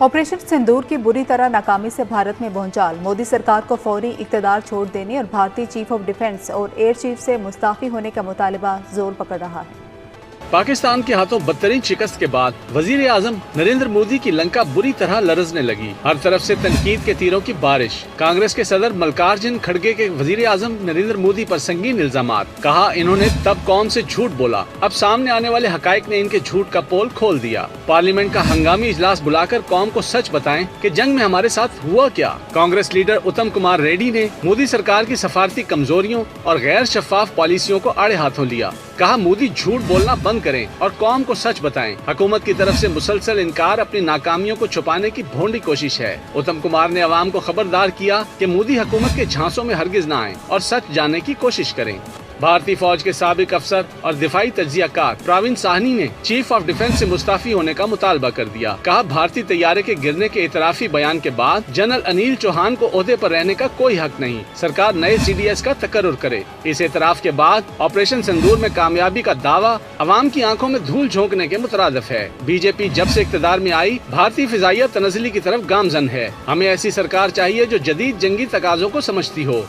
Operation सिंदूर की बुरी तरह नाकामी से भारत में भौचाल। मोदी सरकार को फौरी इक़्तिदार छोड़ देने और भारतीय चीफ ऑफ डिफेंस और एयर चीफ से मुस्ताफ़ी होने का मुतालबा जोर पकड़ रहा है। पाकिस्तान के हाथों बदतरीन शिकस्त के बाद वजीर आजम नरेंद्र मोदी की लंका बुरी तरह लरजने लगी। हर तरफ से तनकीद के तीरों की बारिश। कांग्रेस के सदर मल्लिकार्जुन खड़गे के वजीर आजम नरेंद्र मोदी पर संगीन इल्जामात। कहा इन्होंने तब कौम से झूठ बोला। अब सामने आने वाले हकाइक ने इनके झूठ का पोल खोल दिया। पार्लियामेंट का हंगामी इजलास बुलाकर कौम को सच बताएं कि जंग में हमारे साथ हुआ क्या। कांग्रेस लीडर उत्तम कुमार रेड्डी ने मोदी सरकार की सफारती कमजोरियों और गैर शफाफ पॉलिसियों को आड़े हाथों लिया। कहा मोदी झूठ बोलना बंद करें और कौम को सच बताएं। हुकूमत की तरफ से मुसलसल इनकार अपनी नाकामियों को छुपाने की भोंडी कोशिश है। उत्तम कुमार ने अवाम को खबरदार किया कि मोदी हुकूमत के झांसों में हरगिज न आएं और सच जानने की कोशिश करें। भारतीय फौज के साबिक अफसर और दिफाई तज्जियाकार प्रवीण साहनी ने चीफ ऑफ डिफेंस से मुस्ताफी होने का मुतालबा कर दिया। कहा भारतीय तैयारे के गिरने के इतराफी बयान के बाद जनरल अनिल चौहान को ओहदे पर रहने का कोई हक नहीं। सरकार नए CDS का तकर्रुर करे। इस एतराफ के बाद ऑपरेशन सिंदूर में कामयाबी का दावा अवाम की आंखों में धूल झोंकने के मुतरादिफ है। बीजेपी जब से इक़्तिदार में आई भारतीय फिजाइया तनज़्ज़ुली की तरफ गामजन है। हमें ऐसी सरकार चाहिए जो जदीद जंगी तकाज़ों को समझती हो।